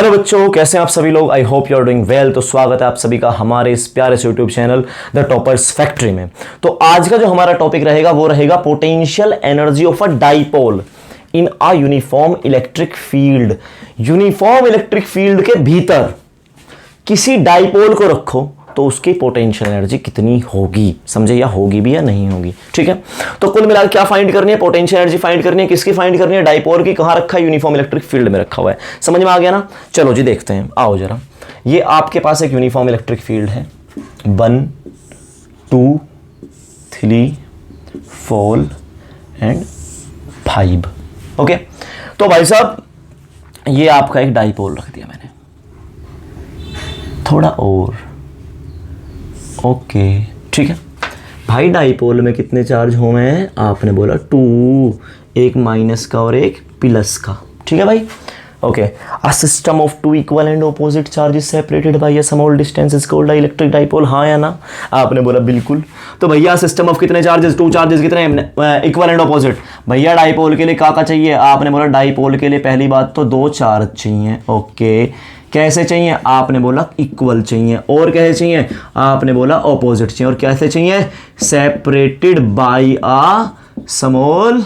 Hello बच्चों, कैसे हैं आप सभी लोग। I hope you are doing well. तो स्वागत है आप सभी का हमारे इस प्यारे से YouTube channel the toppers factory में। तो आज का जो हमारा टॉपिक रहेगा वो रहेगा potential energy of a dipole in a uniform electric field. Uniform electric field के भीतर किसी डाइपोल को रखो तो उसकी पोटेंशियल एनर्जी कितनी होगी, समझे, या होगी भी या नहीं होगी। ठीक है, तो कुल मिलाकर क्या फाइंड करनी है, पोटेंशियल एनर्जी फाइंड करनी है। किसकी फाइंड करनी है, डाइपोल की। कहां रखा है, यूनिफॉर्म इलेक्ट्रिक फील्ड में रखा हुआ है। समझ में आ गया ना। चलो जी देखते हैं, आओ जरा। ये आपके पास एक यूनिफॉर्म इलेक्ट्रिक फील्ड है, 1 2 3 4 एंड 5। ओके, तो भाई साहब ये आपका एक डाइपोल रख दिया मैंने, थोड़ा और। ओके ठीक है भाई, डाइपोल में कितने चार्ज हुए हैं, आपने बोला 2, एक माइनस का और एक प्लस का। ठीक है भाई। Okay, a system of 2 equal and opposite charges separated by a small distance is called a electric dipole. हाँ या ना, आपने बोला बिल्कुल। तो भैया सिस्टम ऑफ कितने चार्जेस, 2 चार्जेस कितने इक्वल एंड ऑपोजिट। भैया डाइपोल के लिए क्या चाहिए, आपने बोला डाइपोल के लिए पहली बात तो 2 चार्ज चाहिए। ओके, कैसे चाहिए, आपने बोला इक्वल चाहिए। और कैसे चाहिए, आपने बोला ऑपोजिट चाहिए। और कैसे चाहिए, separated by a small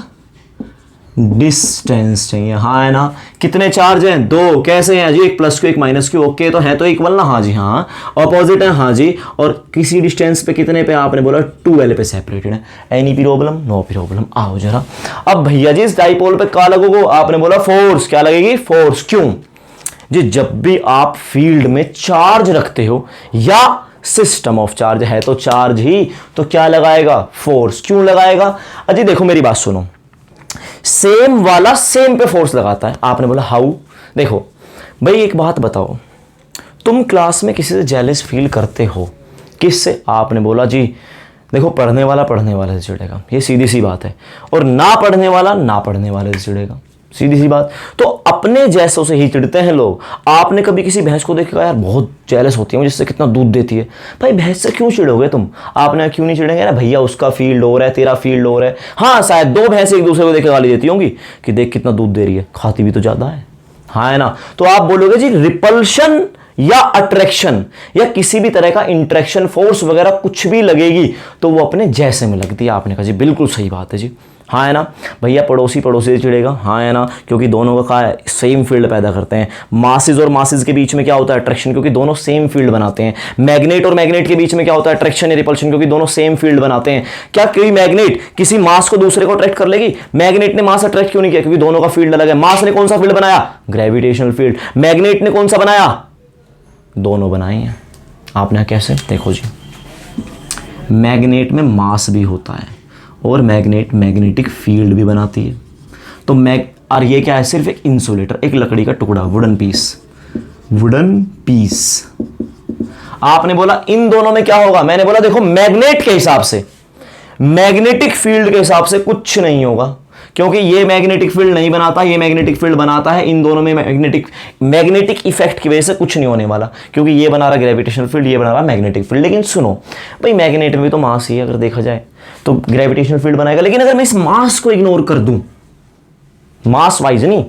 distance चाहिए। हाँ है ना। कितने चार्ज हैं, 2। कैसे हैं जी, एक प्लस क्यू एक माइनस क्यू। ओके, तो है तो इक्वल ना। हाँ जी हाँ। ऑपोजिट है, हाँ जी। और किसी डिस्टेंस पे कितने पे, आपने बोला 2L पे सेपरेटेड है। Any problem, no problem. आओ जरा। अब भैया जी इस डाइपोल पे क्या लगोगे, आपने बोला फोर्स। क्या लगेगी, फोर्स। क्यों जी, जब भी आप फील्ड में चार्ज रखते हो या सिस्टम ऑफ चार्ज है तो चार्ज ही, तो क्या लगाएगा, फोर्स। क्यों लगाएगा, अजी देखो मेरी बात सुनो, सेम वाला सेम पे फोर्स लगाता है। आपने बोला हाउ। देखो भाई एक बात बताओ, तुम क्लास में किसी से जेलस फील करते हो, किससे, आपने बोला जी देखो पढ़ने वाले से चिढ़ेगा, ये सीधी सी बात है। और ना पढ़ने वाले से चिढ़ेगा, सीधी सी बात। तो अपने जैसों से ही चिढ़ते हैं लोग। आपने कभी किसी भैंस को देखा, यार बहुत जेलस होती है जिससे कितना दूध देती है। भाई भैंस से क्यों चिढ़ोगे तुम, आपने क्यों नहीं चिढ़ेंगे ना, भैया उसका फील्ड हो रहा है, तेरा फील्ड हो रहा है। हाँ शायद 2 भैंस एक दूसरे को देख के गाली देती होंगी कि देख कितना दूध दे रही है, खाती भी तो ज्यादा है। हाँ है ना। तो आप बोलोगे जी रिपल्शन या अट्रैक्शन या किसी भी तरह का इंट्रैक्शन फोर्स वगैरह कुछ भी लगेगी तो वो अपने जैसे में लगती है। आपने कहा जी बिल्कुल सही बात है जी। हाँ है ना। भैया पड़ोसी से चिढ़ेगा, हाँ है ना, क्योंकि दोनों का सेम फील्ड पैदा करते हैं। मासिस और मासिस के बीच में क्या होता है, अट्रैक्शन, क्योंकि दोनों सेम फील्ड बनाते हैं। मैग्नेट और मैग्नेट के बीच में क्या होता है, अट्रैक्शन या रिपल्शन, क्योंकि दोनों सेम फील्ड बनाते हैं। क्या कोई मैग्नेट किसी मास को दूसरे को अट्रैक्ट कर लेगी, मैग्नेट ने मास अट्रैक्ट क्यों नहीं किया, क्योंकि दोनों का फील्ड अलग है। मास ने कौन सा फील्ड बनाया, ग्रेविटेशनल फील्ड। मैग्नेट ने कौन सा बनाया, दोनों बनाए हैं। आपने कैसे, देखो जी, मैग्नेट में मास भी होता है और मैग्नेटिक फील्ड भी बनाती है। तो और ये क्या है, सिर्फ एक इंसुलेटर, एक लकड़ी का टुकड़ा, वुडन पीस। आपने बोला इन दोनों में क्या होगा, मैंने बोला देखो मैग्नेट के हिसाब से, मैग्नेटिक फील्ड के हिसाब से कुछ नहीं होगा, क्योंकि ये मैग्नेटिक फील्ड नहीं बनाता, ये मैग्नेटिक फील्ड बनाता है। इन दोनों में मैग्नेटिक इफेक्ट की वजह से कुछ नहीं होने वाला, क्योंकि ये बना रहा ग्रेविटेशनल फील्ड, ये बना रहा मैग्नेटिक फील्ड। लेकिन सुनो भाई, मैग्नेट में भी तो मास ही है, अगर देखा जाए तो ग्रेविटेशनल फील्ड बनाएगा। लेकिन अगर मैं इस मास को इग्नोर कर दूं, मास वाइज नहीं,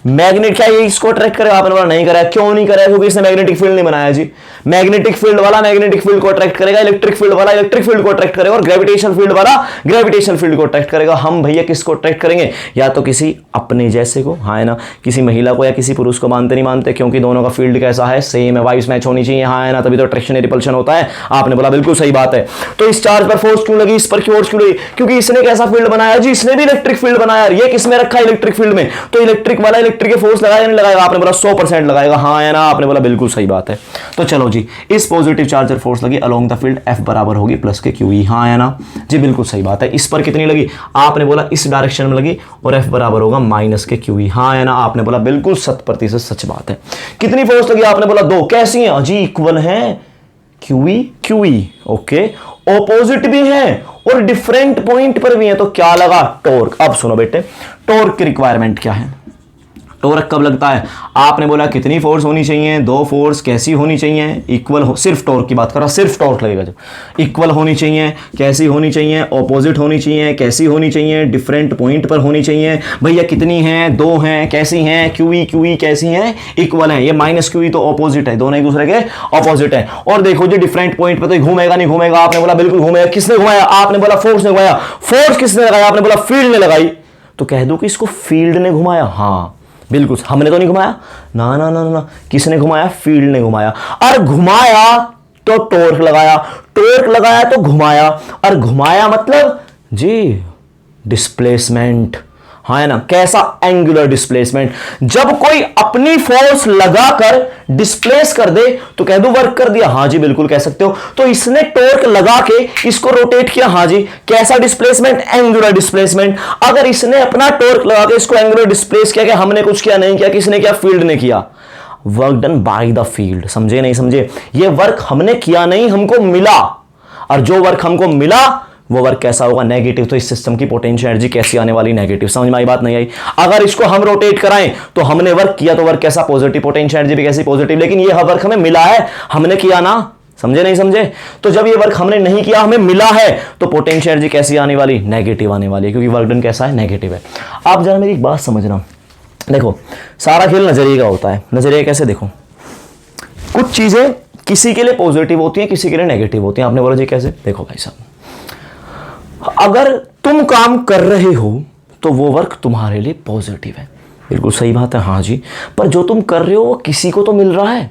मैग्नेट क्या ये इसको अट्रैक्ट करेगा, आपने बोला नहीं करेगा। क्यों नहीं करेगा, क्योंकि इसने मैग्नेटिक फील्ड नहीं बनाया जी। मैग्नेटिक फील्ड वाला मैग्नेटिक फील्ड को अट्रैक्ट करेगा, इलेक्ट्रिक फील्ड वाला इलेक्ट्रिक फील्ड को अट्रैक्ट करेगा, और ग्रेविटेशनल फील्ड वाला ग्रेविटेशनल फील्ड को अट्रैक्ट करेगा। हम भैया किसको अट्रैक्ट करेंगे, या तो किसी अपने जैसे को, हाँ है ना, किसी महिला को या किसी पुरुष को। मानते नहीं मानते, क्योंकि दोनों का फील्ड कैसा है, सेम है, वाइस मैच होनी चाहिए। हाँ है ना, तभी तो अट्रैक्शन या रिपल्शन होता है। आपने बोला बिल्कुल सही बात है। तो इस चार्ज पर फोर्स क्यों लगी, इस पर फोर्स क्यों लगी, क्योंकि इसने कैसा फील्ड बनाया जी, इसने भी इलेक्ट्रिक फील्ड बनाया। ये किसमें रखा है, इलेक्ट्रिक फील्ड में। तो इलेक्ट्रिक वाला इलेक्ट्रिक के फोर्स लगाया नहीं लगाएगा, आपने बोला 100% लगाएगा। हाँ है ना, आपने बोला बिल्कुल सही बात है। तो चलो जी, इस पॉजिटिव चार्ज पर फोर्स लगी अलोंग द फील्ड, F बराबर होगी प्लस के QE। हाँ है ना जी, बिल्कुल सही बात है। इस पर कितनी लगी, आपने बोला इस डायरेक्शन में लगी, और F बराबर होगा माइनस के QE। हाँ है ना, आपने बोला बिल्कुल 100% सच बात है। कितनी फोर्स लगी, आपने बोला 2। कैसी है जी, इक्वल है, QE। ओके, ऑपोजिट भी है और डिफरेंट पॉइंट पर भी है। तो क्या लगा, टॉर्क। अब सुनो बेटे, टॉर्क की रिक्वायरमेंट क्या है, टॉर्क कब लगता है? आपने बोला कितनी फोर्स होनी चाहिए, दो फोर्स कैसी होनी चाहिए, इक्वल हो, सिर्फ टॉर्क की बात कर रहा, सिर्फ टॉर्क लगेगा जब, इक्वल होनी चाहिए, कैसी होनी चाहिए, ऑपोजिट होनी चाहिए, कैसी होनी चाहिए, डिफरेंट पॉइंट पर होनी चाहिए, भैया कितनी हैं, दो हैं, कैसी हैं, क्यूई कैसी हैं, इक्वल है, ये माइनस क्यूई तो ऑपोजिट है, दोनों एक दूसरे के ऑपोजिट है। और देखो जी डिफरेंट पॉइंट पर तो घूमेगा नहीं घूमेगा, आपने बोला बिल्कुल घूमेगा, किसने घुमाया? आपने बोला फोर्स ने घुमाया, फोर्स किसने लगाया? आपने बोला फील्ड ने लगाई, तो कह दो कि इसको फील्ड ने घुमाया। हाँ बिल्कुल, हमने तो नहीं घुमाया, ना ना ना ना, किसने घुमाया? फील्ड ने घुमाया। और घुमाया तो टॉर्क लगाया, टॉर्क लगाया तो घुमाया, और घुमाया मतलब जी डिस्प्लेसमेंट, हाँ है ना, कैसा? Angular displacement. जब कोई अपनी फोर्स लगाकर डिस्प्लेस कर दे तो कह दो वर्क कर दिया, हाँ जी बिल्कुल कह सकते हो। तो इसने टॉर्क लगा के इसको रोटेट किया, हाँ जी, कैसा डिस्प्लेसमेंट? Angular displacement. अगर इसने अपना टॉर्क लगा के इसको एंगुलर डिस्प्लेस किया, कि हमने कुछ किया नहीं किया, किसने किया? फील्ड ने किया। Work done by the field, समझे नहीं समझे? ये वर्क हमने किया नहीं, हमको मिला, और जो वर्क हमको मिला वो वर्क कैसा होगा? नेगेटिव। तो इस सिस्टम की पोटेंशियल एनर्जी कैसी आने वाली? नेगेटिव। समझ में आई बात? नहीं आई? अगर इसको हम रोटेट कराएं तो हमने वर्क किया तो वर्क कैसा? पॉजिटिव। पोटेंशियल एनर्जी भी कैसी? पॉजिटिव। लेकिन ये वर्क हमें मिला है, हमने किया ना, समझे नहीं समझे? तो जब ये वर्क हमने नहीं किया, हमें मिला है, तो पोटेंशियल एनर्जी कैसी आने वाली? नेगेटिव आने वाली है, क्योंकि वर्क डन कैसा है? नेगेटिव है। आप जरा मेरी एक बात समझना, देखो सारा खेल नजरिए का होता है। नजरिया कैसे? देखो कुछ चीजें किसी के लिए पॉजिटिव होती हैं, किसी के लिए नेगेटिव होती हैं। आपने बोला जी कैसे? देखो भाई साहब, अगर तुम काम कर रहे हो तो वो वर्क तुम्हारे लिए पॉजिटिव है, बिल्कुल सही बात है, हाँ जी। पर जो तुम कर रहे हो वो किसी को तो मिल रहा है,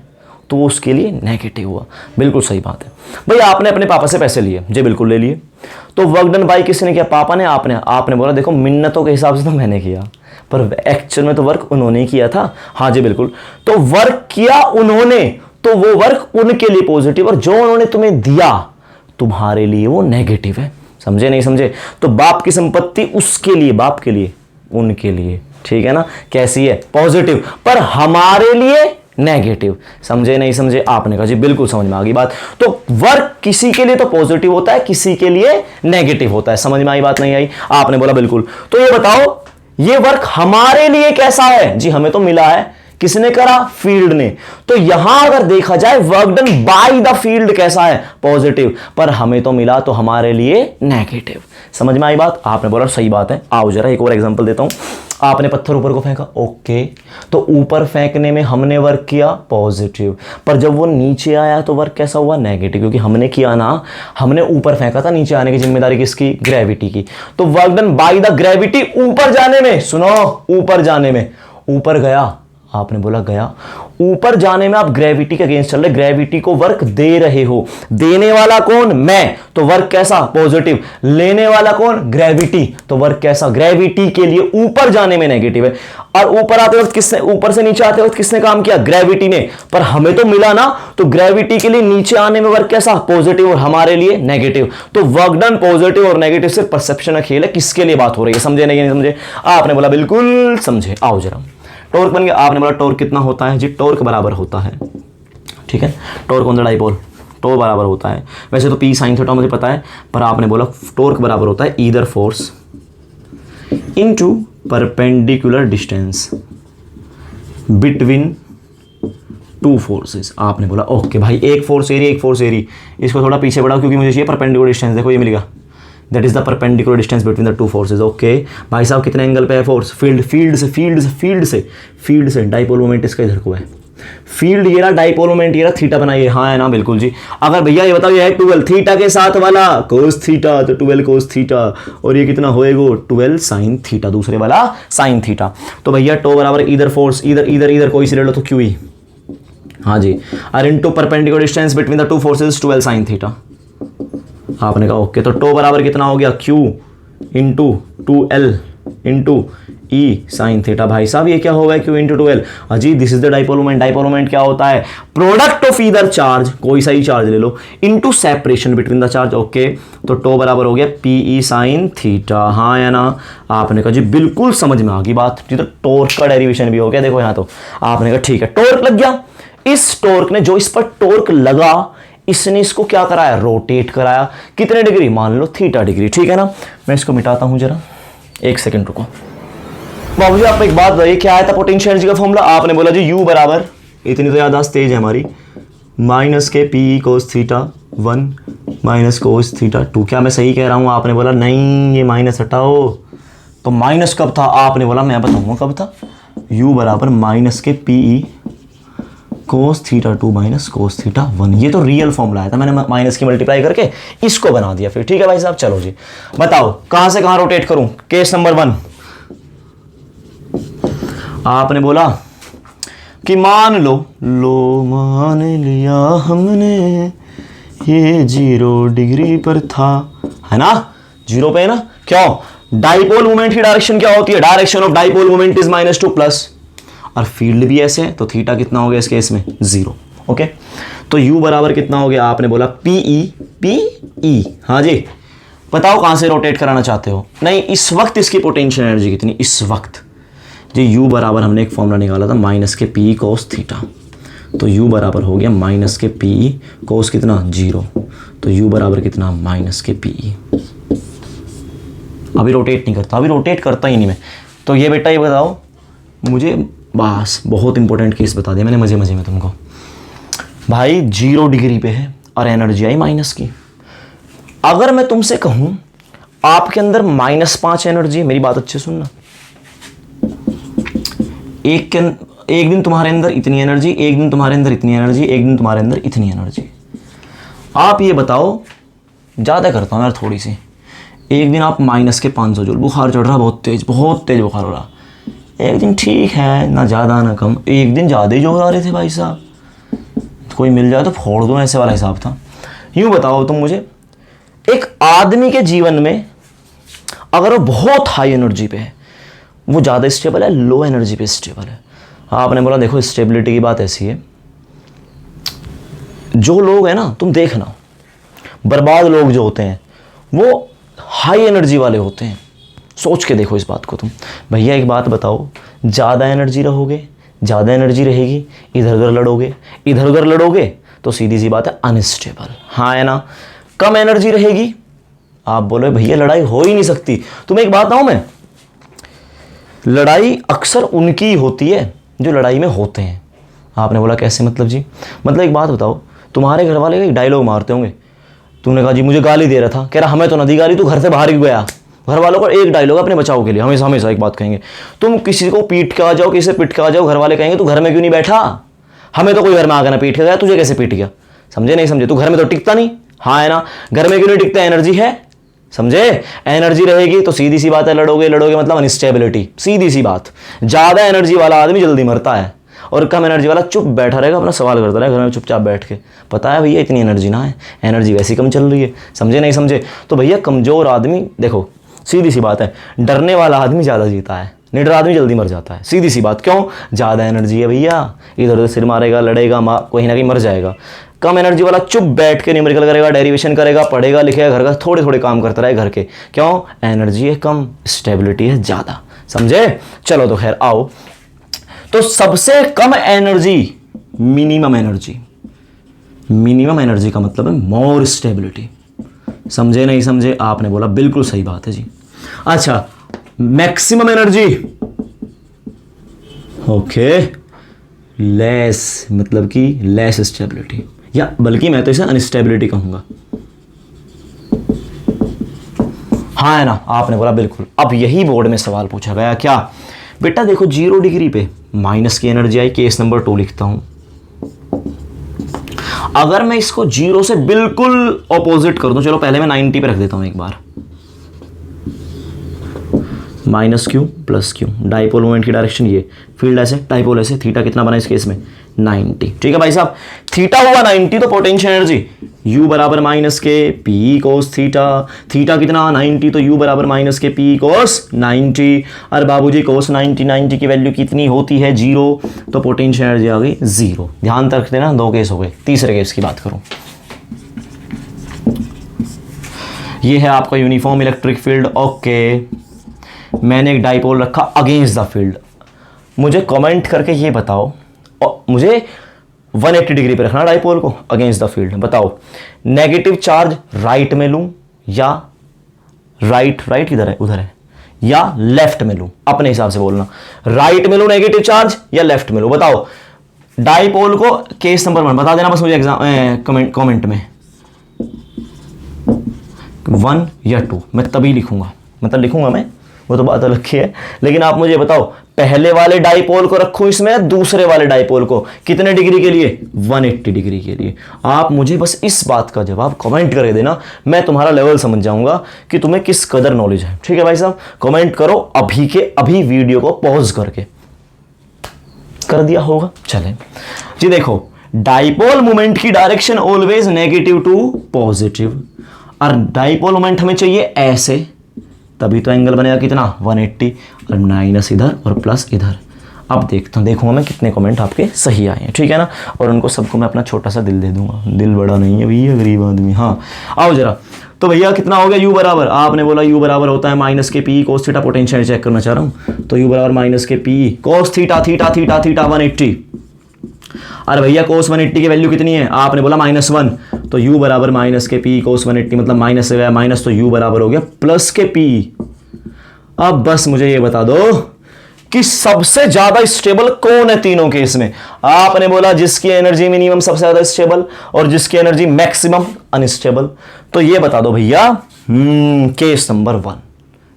तो वो उसके लिए नेगेटिव हुआ, बिल्कुल सही बात है। भैया आपने अपने पापा से पैसे लिए जी, बिल्कुल ले लिए, तो वर्क डन बाय किसने किया? पापा ने। आपने बोला देखो मिन्नतों के हिसाब से तो मैंने किया, पर एक्चुअल में तो वर्क उन्होंने किया था, हाँ जी बिल्कुल। तो वर्क किया उन्होंने, तो वो वर्क उनके लिए पॉजिटिव, और जो उन्होंने तुम्हें दिया तुम्हारे लिए वो नेगेटिव है। समझे नहीं समझे? तो बाप की संपत्ति उसके लिए, बाप के लिए, उनके लिए, ठीक है ना, कैसी है? पॉजिटिव, पर हमारे लिए नेगेटिव। समझे नहीं समझे? आपने कहा जी बिल्कुल समझ में आ गई बात। तो वर्क किसी के लिए तो पॉजिटिव होता है, किसी के लिए नेगेटिव होता है। समझ में आई बात? नहीं आई? आपने बोला बिल्कुल। तो ये बताओ ये वर्क हमारे लिए कैसा है? जी हमें तो मिला है, किसने करा? फील्ड ने। तो यहां अगर देखा जाए work done by the field कैसा है? पॉजिटिव, पर हमें तो मिला तो हमारे लिए नेगेटिव। समझ में आई बात? आपने बोला सही बात है। आओ जरा एक और एग्जांपल देता हूं। आपने पत्थर ऊपर को फेंका, ओके, तो ऊपर फेंकने में हमने वर्क किया पॉजिटिव, पर जब वो नीचे आया तो वर्क कैसा हुआ? नेगेटिव, क्योंकि हमने किया ना, हमने ऊपर फेंका था, नीचे आने की जिम्मेदारी किसकी? ग्रेविटी की। तो work done by the gravity ऊपर जाने में, सुनो, ऊपर जाने में, ऊपर गया, आपने बोला गया, ऊपर जाने में आप ग्रेविटी के अगेंस्ट चल रहे, ग्रेविटी को वर्क दे रहे हो, देने वाला कौन? मैं, तो वर्क कैसा? पॉजिटिव। लेने वाला कौन? ग्रेविटी, तो वर्क कैसा? ग्रेविटी के लिए ऊपर जाने में नेगेटिव है। और ऊपर आते वक्त किसने, ऊपर से नीचे आते वक्त किसने काम किया? ग्रेविटी ने, पर हमें तो मिला ना, तो ग्रेविटी के लिए नीचे आने में वर्क कैसा? पॉजिटिव, और हमारे लिए नेगेटिव। तो वर्क डन पॉजिटिव और नेगेटिव सिर्फ परसेप्शन का खेल है, किसके लिए बात हो रही है? समझे नहीं समझे? आपने बोला बिल्कुल समझे। आओ जरा, टॉर्क बन गया। आपने बोला टॉर्क कितना होता है? जी टॉर्क बराबर होता है, ठीक है, torque on the dipole, torque बराबर होता है, वैसे तो पी साइन थीटा मुझे पता है, पर आपने बोला टॉर्क बराबर होता है either force into perpendicular distance between two forces. आपने बोला ओके भाई, एक फोर्स एरिया, एक फोर्स एरिया, इसको थोड़ा पीछे बढ़ाओ क्योंकि मुझे चाहिए परपेंडिकुलर डिस्टेंस। देखो ये मिलेगा, that is the perpendicular distance between the two forces. Okay भाई साहब, कितने एंगल पे है फोर्स? फील्ड से डाइपोल मोमेंट इसका इधर को है, फील्ड ये रहा, डाइपोल मोमेंट ये रहा, थीटा बनाइए, हाँ है ना, बिल्कुल जी। अगर भैया ये बताओ ये है 12 थीटा के साथ वाला कोस थीटा, तो 12 कोस थीटा, और ये कितना होएगा? 12 साइन थीटा, दूसरे वाला साइन थीटा। तो भैया टो बराबर इधर फोर्स, इधर कोई से ले लो तो क्यू ही, हाँ जी, और into perpendicular distance between the two forces 12 sine theta. आपने कहा ओके, तो टो बराबर कितना हो गया? Q इंटू 2L इंटू ई साइन थीटा। भाई साहब ये क्या होगा? Q into 2L। अजी this is the dipole moment. Dipole moment क्या होता है? प्रोडक्ट ऑफ ईदर चार्ज, कोई सा ही चार्ज ले लो, into separation between the charge. Okay, तो टो बराबर हो गया PE साइन थीटा, हाँ या ना? आपने कहा जी बिल्कुल समझ में आ गई बात जी। तो टॉर्क का डेरिवेशन भी हो गया, देखो यहाँ तो आपने कहा ठीक है, टॉर्क लग गया। इस टॉर्क ने, जो इस पर टॉर्क लगा, इसने इसको क्या कराया? रोटेट कराया। कितने डिग्री? मान लो थीटा डिग्री, ठीक है ना। मैं इसको मिटाता हूं जरा, एक सेकंड रुको। बाबू जी आप एक बात बताइए, क्या आया था पोटेंशियल एनर्जी का फॉर्मूला? आपने बोला जी U बराबर, इतनी तो याददाश्त तेज है हमारी, minus k p cos theta 1 minus cos theta 2। क्या मैं सही कह रहा हूँ? आपने बोला नहीं ये माइनस हटाओ, तो माइनस कब था? आपने बोला मैं बताऊंगा कब था। U बराबर minus k p cos theta 2 minus cos theta 1। ये तो रियल फॉर्मूला आया था, मैंने माइनस की मल्टीप्लाई करके इसको बना दिया फिर। ठीक है भाई साहब, चलो जी बताओ कहां से कहां रोटेट करूं। केस नंबर 1, आपने बोला कि मान लो मान लिया हमने ये 0 डिग्री पर था, है ना, 0 पे है ना। क्यों? डाइपोल मोमेंट की डायरेक्शन क्या होती है? Direction of dipole moment is -2 plus, और फील्ड भी ऐसे है, तो थीटा कितना हो गया इस केस में? 0। ओके, तो U बराबर कितना हो गया? आपने बोला PE। हाँ जी, बताओ कहां से रोटेट कराना चाहते हो? नहीं, इस वक्त इसकी पोटेंशियल एनर्जी कितनी इस वक्त जी? U बराबर हमने एक फॉर्मूला निकाला था minus k p cos theta, तो U बराबर हो गया माइनस के पी कोस कितना? 0। तो U बराबर कितना? Minus k P. अभी रोटेट नहीं करता, अभी रोटेट करता ही नहीं मैं। तो ये बेटा ये बताओ मुझे, बस बहुत इंपॉर्टेंट केस बता दिया मैंने मजे मजे में तुमको। भाई 0 डिग्री पे है और एनर्जी आई माइनस की। अगर मैं तुमसे कहूं आपके अंदर -5 एनर्जी, मेरी बात अच्छे सुनना, एक दिन तुम्हारे अंदर इतनी एनर्जी, एक दिन तुम्हारे अंदर इतनी एनर्जी, एक दिन तुम्हारे अंदर इतनी एनर्जी। आप ये बताओ, ज़्यादा करता हूँ यार थोड़ी सी, एक दिन आप माइनस के 500 जूल, बुखार चढ़ रहा बहुत तेज बुखार हो रहा, एक दिन ठीक है ना ज़्यादा ना कम, एक दिन ज़्यादा ही जोर आ रहे थे भाई साहब, कोई मिल जाए तो फोड़ दो, ऐसे वाला हिसाब था। यूँ बताओ तुम मुझे, एक आदमी के जीवन में अगर वो बहुत हाई एनर्जी पे है, वो ज़्यादा स्टेबल है, लो एनर्जी पे स्टेबल है? आपने बोला देखो स्टेबिलिटी की बात ऐसी है, जो लोग हैं ना, तुम देखना बर्बाद लोग जो होते हैं वो हाई एनर्जी वाले होते हैं। सोच के देखो इस बात को तुम। भैया एक बात बताओ, ज़्यादा एनर्जी रहोगे, ज़्यादा एनर्जी रहेगी, इधर उधर लड़ोगे तो सीधी सी बात है अनस्टेबल, हाँ है ना। कम एनर्जी रहेगी, आप बोलो भैया लड़ाई हो ही नहीं सकती। तुम्हें एक बात बताऊं मैं, लड़ाई अक्सर उनकी होती है जो लड़ाई में होते हैं। आपने बोला कैसे मतलब जी? मतलब एक बात बताओ, तुम्हारे घर वाले एक डायलॉग मारते होंगे, तुमने कहा जी मुझे गाली दे रहा था, कह रहा हमें तो ना दी गाली, तू घर से बाहर ही गया। घर वालों का एक डायलॉग अपने बचाव के लिए हमेशा हमेशा एक बात कहेंगे, तुम किसी को पीट के आ जाओ, किसी से पिट के आ जाओ, घर वाले कहेंगे तू घर में क्यों नहीं बैठा, हमें तो कोई घर में आकर ना पीट के गया, तुझे कैसे पीट गया? समझे नहीं समझे? तू घर में तो टिकता नहीं, हाँ है ना। घर में क्यों नहीं टिकता? एनर्जी है, समझे? एनर्जी रहेगी तो सीधी सी बात है लड़ोगे मतलब अनस्टेबिलिटी, सीधी सी बात। ज़्यादा एनर्जी वाला आदमी जल्दी मरता है और कम एनर्जी वाला चुप बैठा रहेगा, अपना सवाल करता रहेगा घर में चुपचाप बैठ के। पता है भैया इतनी एनर्जी ना है, एनर्जी वैसी कम चल रही है, समझे नहीं समझे? तो भैया कमज़ोर आदमी, देखो सीधी सी बात है, डरने वाला आदमी ज़्यादा जीता है, निडर आदमी जल्दी मर जाता है, सीधी सी बात। क्यों? ज़्यादा एनर्जी है भैया, इधर उधर सिर मारेगा, लड़ेगा, कहीं ना कहीं मर जाएगा। कम एनर्जी वाला चुप बैठ के न्यूमेरिकल करेगा, डेरिवेशन करेगा, पढ़ेगा लिखेगा, घर का थोड़े थोड़े काम करता रहे घर के। क्यों? एनर्जी है कम, स्टेबिलिटी है ज़्यादा, समझे? चलो तो खैर आओ, तो सबसे कम एनर्जी मिनिमम एनर्जी का मतलब है मोर स्टेबिलिटी, समझे नहीं समझे? आपने बोला बिल्कुल सही बात है जी। अच्छा, मैक्सिमम एनर्जी, ओके, लेस मतलब कि लेस स्टेबिलिटी, या बल्कि मैं तो इसे अनस्टेबिलिटी कहूंगा, हाँ है ना। आपने बोला बिल्कुल। अब यही बोर्ड में सवाल पूछा गया, क्या बेटा देखो 0 डिग्री पे माइनस की एनर्जी आई, केस नंबर 2 लिखता हूं। अगर मैं इसको 0 से बिल्कुल ऑपोजिट कर दूं, चलो पहले मैं 90 पे रख देता हूं एक बार, -q + q, डाइपोल मोमेंट की डायरेक्शन ये, फील्ड ऐसे, डाइपोल ऐसे, थीटा कितना बना इस केस में? 90। ठीक है भाई साहब, थीटा हुआ 90, तो पोटेंशियल एनर्जी u बराबर minus k p cos theta, theta कितना? 90, तो u बराबर माइनस के पी कोस 90। अरे बाबूजी कोस 90 की वैल्यू कितनी होती है? 0, तो पोटेंशियल एनर्जी आ गई 0। ध्यान रख देना, 2 केस हो गए, तीसरे केस की बात करूं, ये है आपका यूनिफॉर्म इलेक्ट्रिक फील्ड। ओके, मैंने एक डाइपोल रखा अगेंस्ट द फील्ड, मुझे कमेंट करके ये बताओ, और मुझे 180 डिग्री पे रखना डाइपोल को अगेंस्ट द फील्ड। बताओ नेगेटिव चार्ज राइट में लूं या राइट किधर है? उधर है, या लेफ्ट में लूं, अपने हिसाब से बोलना, राइट में लूं नेगेटिव चार्ज या लेफ्ट में लूं, बताओ। डाइपोल को केस नंबर 1 बता देना बस मुझे एग्जाम कमेंट में, 1 या 2 मैं तभी लिखूंगा, मतलब लिखूंगा मैं, वो तो बात अलग की है, लेकिन आप मुझे बताओ पहले वाले डाइपोल को रखूं इसमें या दूसरे वाले डाइपोल को, कितने डिग्री के लिए, 180 डिग्री के लिए। आप मुझे बस इस बात का जवाब कमेंट करके देना, मैं तुम्हारा लेवल समझ जाऊंगा कि तुम्हें किस कदर नॉलेज है। ठीक है भाई साहब, कमेंट करो अभी के अभी, वीडियो को पॉज करके। कर दिया होगा, चले जी। देखो डाइपोल मोमेंट की direction always negative to positive, और डाइपोल मोमेंट हमें चाहिए ऐसे, तभी तो एंगल बनेगा कितना, 180, और माइनस इधर और प्लस इधर। अब देखूंगा मैं कितने कमेंट आपके सही आए हैं, ठीक है ना, और उनको सबको मैं अपना छोटा सा दिल दे दूंगा, दिल बड़ा नहीं है भैया, गरीब आदमी। हाँ आओ जरा, तो भैया कितना हो गया, u बराबर, आपने बोला u बराबर होता है minus k p cos theta, potential check करना चाह रहा हूँ, तो u बराबर minus k p cos theta theta theta theta 180। अरे भैया कोस 180 की वैल्यू कितनी है, आपने बोला -1, तो u बराबर माइनस के पी कोस 180, मतलब माइनस से गया माइनस, तो u बराबर हो गया प्लस के पी। अब बस मुझे ये बता दो कि सबसे ज्यादा स्टेबल कौन है तीनों केस में। आपने बोला जिसकी एनर्जी मिनिमम सबसे ज्यादा स्टेबल और जिसकी एनर्जी मैक्सिमम अनस्टेबल, तो ये बता दो भैया केस नंबर 1।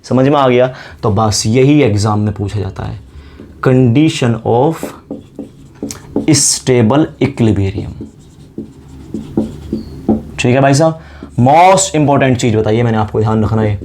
समझ में आ गया, तो बस यही एग्जाम में पूछा जाता है, कंडीशन ऑफ स्टेबल इक्विलिब्रियम। ठीक है भाई साहब, मोस्ट इंपॉर्टेंट चीज बताइए, मैंने आपको ध्यान रखना है,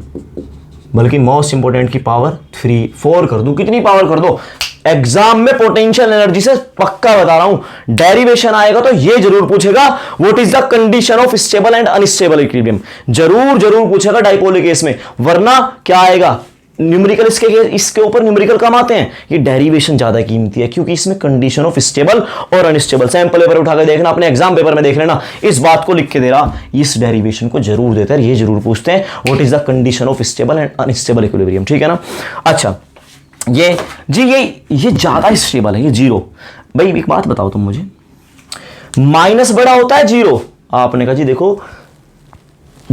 बल्कि मोस्ट इंपॉर्टेंट की पावर 3 4 कर दूं, कितनी पावर कर दो, एग्जाम में पोटेंशियल एनर्जी से पक्का बता रहा हूं, डेरिवेशन आएगा तो ये जरूर पूछेगा what is the condition of stable and unstable equilibrium, जरूर पूछेगा डाइपोल केस में, वरना क्या आएगा न्यूमेरिकल, इसके ऊपर न्यूमेरिकल कम आते हैं, ये डेरिवेशन ज्यादा कीमती है, क्योंकि इसमें कंडीशन ऑफ स्टेबल और अनस्टेबल, सैंपल पेपर उठाकर देखना, अपने एग्जाम पेपर में देख लेना, इस बात को लिख के दे रहा, इस डेरिवेशन को जरूर देते हैं, ये जरूर पूछते हैं what is the condition of stable and unstable equilibrium. ठीक है ना, अच्छा ये जी ये ज्यादा स्टेबल है, ये 0। भाई एक बात बताओ तुम मुझे, माइनस बड़ा होता है 0, आपने कहा जी देखो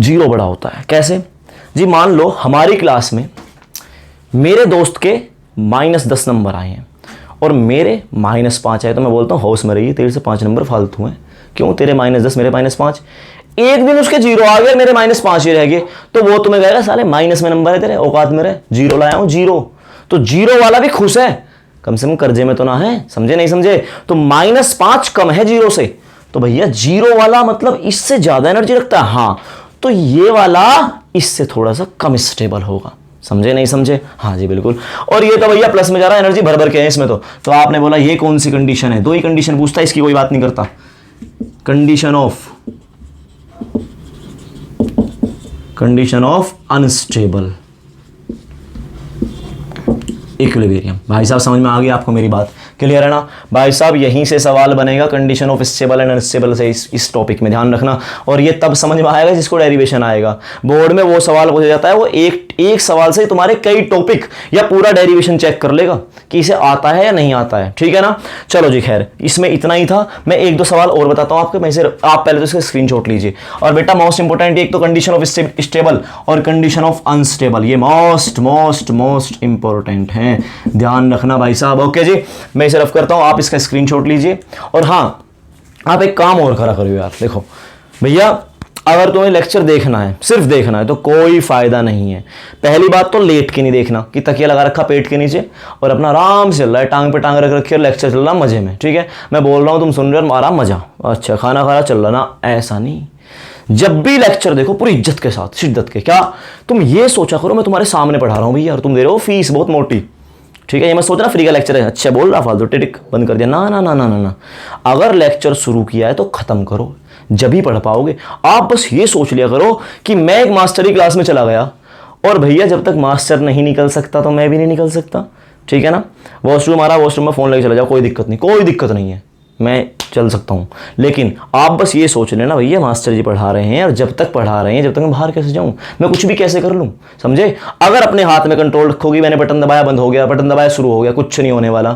0 बड़ा होता है, कैसे जी, मान लो हमारी क्लास में मेरे दोस्त के -10 नंबर आए हैं और मेरे -5 आए, तो मैं बोलता हूँ हाउस में रहिए, तेरे से 5 नंबर फालतू हैं, क्यों, तेरे -10 मेरे -5, एक दिन उसके 0 आ गए, मेरे -5 ही रह गए, तो वो तुम्हें कहेगा साले माइनस में नंबर है तेरे, औकात में रहे, 0 लाया हूँ 0, तो 0 वाला भी खुश है, कम से कम कर्जे में तो ना है, समझे नहीं समझे, तो -5 कम है 0 से, तो भैया 0 वाला मतलब इससे ज्यादा एनर्जी रखता है, हाँ, तो ये वाला इससे थोड़ा सा कम स्टेबल होगा, समझे नहीं समझे, हाँ जी बिल्कुल। और ये तो भैया प्लस में जा रहा है, एनर्जी भर भर के है इसमें, तो आपने बोला ये कौन सी कंडीशन है, 2 ही कंडीशन पूछता है, इसकी कोई बात नहीं करता, कंडीशन ऑफ अनस्टेबल इक्विलिब्रियम। भाई साहब समझ में आ गई आपको मेरी बात, क्लियर है ना भाई साहब, यहीं से सवाल बनेगा condition of stable and unstable से, इस टॉपिक में ध्यान रखना, और ये तब समझ में आएगा जिसको डेरिवेशन आएगा, बोर्ड में वो सवाल पूछा जाता है, वो एक सवाल से तुम्हारे कई टॉपिक या पूरा डेरिवेशन चेक कर लेगा कि इसे आता है या नहीं आता है। ठीक है ना, चलो जी खैर, इसमें इतना ही था, मैं 1-2 सवाल और बताता हूं आपको, मैं से आप पहले तो इसका स्क्रीनशॉट लीजिए, और बेटा मोस्ट इंपोर्टेंट एक तो कंडीशन ऑफ स्टेबल और कंडीशन ऑफ अनस्टेबल, ये मोस्ट इंपॉर्टेंट है, ध्यान रखना भाई साहब। ओके जी, मैं इसे रफ करता हूं, आप इसका स्क्रीनशॉट लीजिए, और हाँ आप एक काम और करा करिए यार, देखो भैया अगर तुम्हें लेक्चर देखना है, सिर्फ देखना है, तो कोई फायदा नहीं है। पहली बात तो लेट के नहीं देखना कि तकिया लगा रखा पेट के नीचे और अपना आराम से चल रहा है, टांग पे टांग रख रखी और लेक्चर चल रहा मजे में, ठीक है, मैं बोल रहा हूँ तुम सुन रहे हो आराम मजा, अच्छा खाना खा रहा चल रहा ना, ऐसा नहीं। जब भी लेक्चर देखो पूरी इज्जत के साथ, शिद्दत के, क्या तुम ये सोचा करो मैं तुम्हारे सामने पढ़ा रहा हूँ भैया, और तुम दे रहे हो फीस बहुत मोटी, ठीक है, ये मत सोचना फ्री का लेक्चर है, अच्छा बोल रहा फालतू, टिक बंद कर दिया, ना ना ना ना ना ना, अगर लेक्चर शुरू किया है तो खत्म करो, जब ही पढ़ पाओगे। आप बस ये सोच लिया करो कि मैं एक मास्टरी क्लास में चला गया, और भैया जब तक मास्टर नहीं निकल सकता तो मैं भी नहीं निकल सकता, ठीक है ना, वॉशरूम आ रहा, वॉशरूम में फोन लेके चला जाओ, कोई दिक्कत नहीं है, मैं चल सकता हूँ, लेकिन आप बस ये सोच लेना भैया मास्टर जी पढ़ा रहे हैं और जब तक पढ़ा रहे हैं जब तक मैं बाहर कैसे जाऊँ, मैं कुछ भी कैसे कर लूँ, समझे। अगर अपने हाथ में कंट्रोल रखोगी, मैंने बटन दबाया बंद हो गया, बटन दबाया शुरू हो गया, कुछ नहीं होने वाला।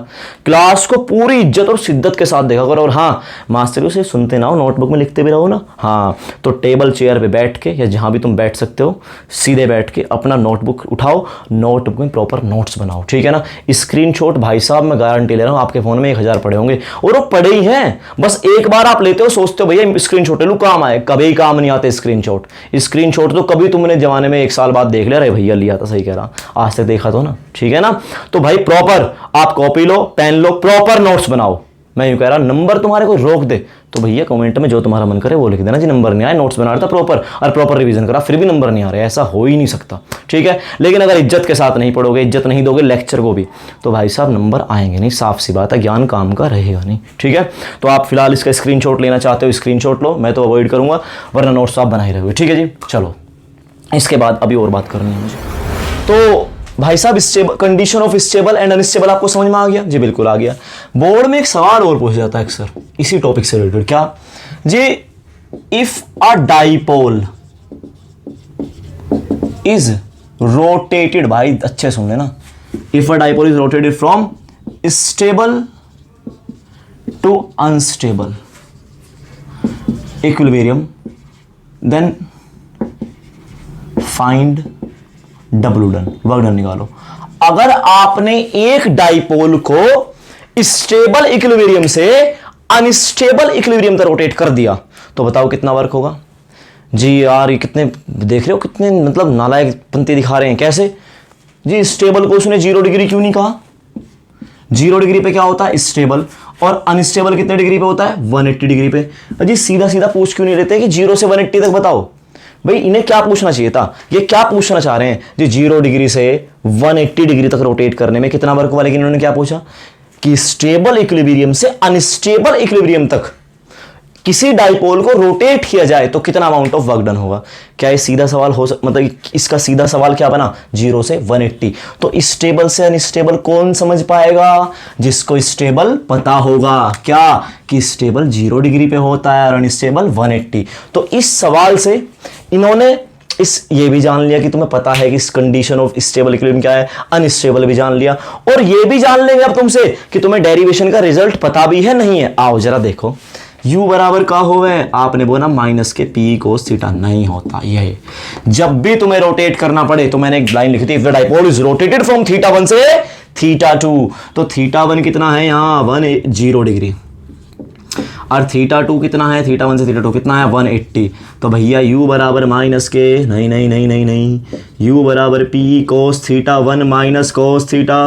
क्लास को पूरी इज्जत और शिद्दत के साथ देखा करो। और हाँ, मास्टर जी से सुनते ना हो, नोटबुक में लिखते भी रहो ना। हाँ, तो टेबल चेयर पे बैठ के या जहाँ भी तुम बैठ सकते हो सीधे बैठ के अपना नोटबुक उठाओ, नोटबुक में प्रॉपर नोट्स बनाओ, ठीक है ना। स्क्रीनशॉट भाई साहब मैं गारंटी ले रहा हूँ आपके फोन में 1000 पड़े होंगे, और वो पड़े ही हैं। बस एक बार आप लेते हो, सोचते हो भैया स्क्रीनशॉट ले लूं, काम आए, कभी काम नहीं आते स्क्रीनशॉट। स्क्रीनशॉट तो कभी तुमने जमाने में 1 साल बाद देख लिया, अरे भैया लिया था, सही कह रहा, आज तक देखा तो ना, ठीक है ना। तो भाई प्रॉपर आप कॉपी लो, पेन लो, प्रॉपर नोट्स बनाओ। मैं यूं कह रहा, नंबर तुम्हारे कोई रोक दे तो भैया कमेंट में जो तुम्हारा मन करे वो लिख देना जी नंबर नहीं आए, नोट्स बना रहा था प्रॉपर और प्रॉपर रिवीजन करा फिर भी नंबर नहीं आ रहा है, ऐसा हो ही नहीं सकता, ठीक है। लेकिन अगर इज्जत के साथ नहीं पढ़ोगे, इज्जत नहीं दोगे लेक्चर को भी, तो भाई साहब नंबर आएंगे नहीं, साफ सी बात है, ज्ञान काम का रहेगा नहीं, ठीक है। तो आप फिलहाल इसका स्क्रीनशॉट लेना चाहते हो स्क्रीनशॉट लो, मैं तो अवॉइड करूंगा, वरना नोट्स आप बना ही रहोगे, ठीक है जी। चलो इसके बाद अभी और बात करनी है मुझे। तो भाई साहब stable, condition of stable and unstable आपको समझ में आ गया जी, बिल्कुल आ गया। बोर्ड में एक सवाल और पूछा जाता है अक्सर इसी टॉपिक से रिलेटेड, क्या जी, if a dipole is rotated, भाई अच्छे सुन लेना, if a dipole is rotated from stable to unstable equilibrium, then find W done, work done निकालो। अगर आपने एक डाइपोल को स्टेबल इक्विलिब्रियम से अनस्टेबल इक्विलिब्रियम तक रोटेट कर दिया तो बताओ कितना वर्क होगा जी। यार ये कितने देख रहे हो, कितने मतलब नालायक पंक्ति दिखा रहे हैं, कैसे जी। स्टेबल को उसने 0 डिग्री क्यों नहीं कहा, 0 डिग्री पे क्या होता है स्टेबल, और अनस्टेबल कितने डिग्री पे होता है 180 डिग्री पे। जी सीधा सीधा पूछ क्यों नहीं लेते कि 0 से 180 तक बताओ, भाई इन्हें क्या पूछना चाहिए था, ये क्या पूछना चाह रहे हैं जी, 0 डिग्री से 180 डिग्री तक रोटेट करने में कितना वर्क हुआ, लेकिन इन्होंने क्या पूछा कि स्टेबल इक्विलिब्रियम से अनस्टेबल इक्विलिब्रियम तक किसी डाइपोल को रोटेट किया जाए तो कितना अमाउंट ऑफ वर्क डन होगा। क्या ये सीधा सवाल हो मतलब इसका सीधा सवाल क्या बना 0 से 180। तो स्टेबल से अनस्टेबल कौन समझ पाएगा, जिसको स्टेबल पता होगा क्या कि स्टेबल 0 डिग्री पे होता है और अनस्टेबल 180। तो इस सवाल से इन्होंने ये भी जान लिया कि तुम्हें पता है कि इस कंडीशन ऑफ स्टेबल इक्विलिब्रियम क्या है, अनस्टेबल भी जान लिया, और ये भी जान लेंगे अब तुमसे कि तुम्हें डेरिवेशन का रिजल्ट पता भी है नहीं है। आओ जरा देखो, u बराबर का होवे, आपने बोला minus k p cos theta, नहीं होता ये। जब भी तुम्हें रोटेट करना पड़े तो मैंने एक लाइन लिखी थी, if the dipole is rotated from theta 1 से थीटा 2, तो थीटा 1 कितना है यहाँ 180 डिग्री, और थीटा 2 कितना है, थीटा 1 से थीटा 2 कितना है 180। तो भैया u बराबर माइनस के नहीं नहीं नहीं नहीं नहीं u बराबर P cos theta 1 minus cos theta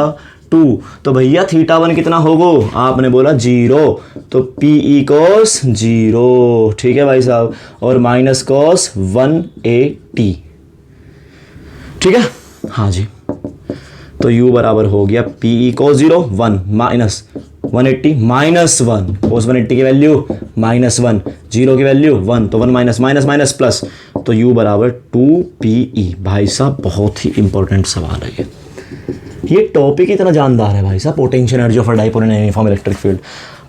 2, तो भैया थीटा 1 कितना होगा, आपने बोला 0, तो पी ई कोस 0, ठीक है भाई साहब, और माइनस कोस 180, ठीक है हाँ जी। तो u बराबर हो गया पी ई कोस 0 1 माइनस 180 माइनस 1, कोस 180 की वैल्यू -1, 0 की वैल्यू 1, तो 1 माइनस माइनस माइनस प्लस, तो u बराबर 2pe। भाई साहब बहुत ही इंपॉर्टेंट सवाल है ये टॉपिक इतना जानदार है भाई साहब, potential energy of a dipole in uniform electric field.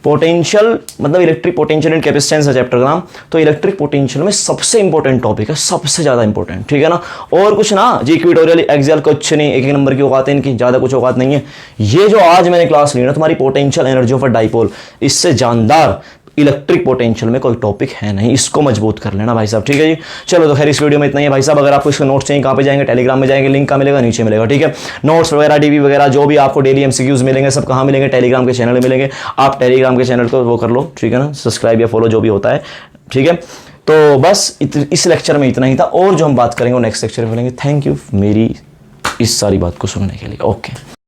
Potential मतलब इलेक्ट्रिक पोटेंशियल एंड कैपेसिटेंस है चैप्टर का नाम, तो इलेक्ट्रिक पोटेंशियल में सबसे इंपॉर्टेंट टॉपिक है, सबसे ज़्यादा इंपॉर्टेंट, ठीक है ना। और कुछ ना जी, इक्वेटोरियल एक्सियल कुछ नहीं, एक नंबर की औकात है इनकी, ज़्यादा कुछ औकात नहीं है। ये जो आज मैंने क्लास ली ना तुम्हारी potential energy of a dipole, इससे जानदार इलेक्ट्रिक पोटेंशियल में कोई टॉपिक है नहीं, इसको मजबूत कर लेना भाई साहब, ठीक है जी। चलो तो खैर इस वीडियो में इतना ही है भाई साहब। अगर आपको इसके नोट्स चाहिए कहाँ पे जाएंगे, टेलीग्राम में जाएंगे, लिंक कहाँ मिलेगा, नीचे मिलेगा, ठीक है। नोट्स वगैरह डीबी वगैरह जो भी आपको डेली एमसीक्यूज मिलेंगे सब कहाँ मिलेंगे, टेलीग्राम के चैनल में मिलेंगे। आप टेलीग्राम के चैनल को वो कर लो, ठीक है ना, सब्सक्राइब या फॉलो जो भी होता है, ठीक है। तो बस इस लेक्चर में इतना ही था, और जो हम बात करेंगे वो नेक्स्ट लेक्चर में मिलेंगे। थैंक यू मेरी इस सारी बात को सुनने के लिए, ओके।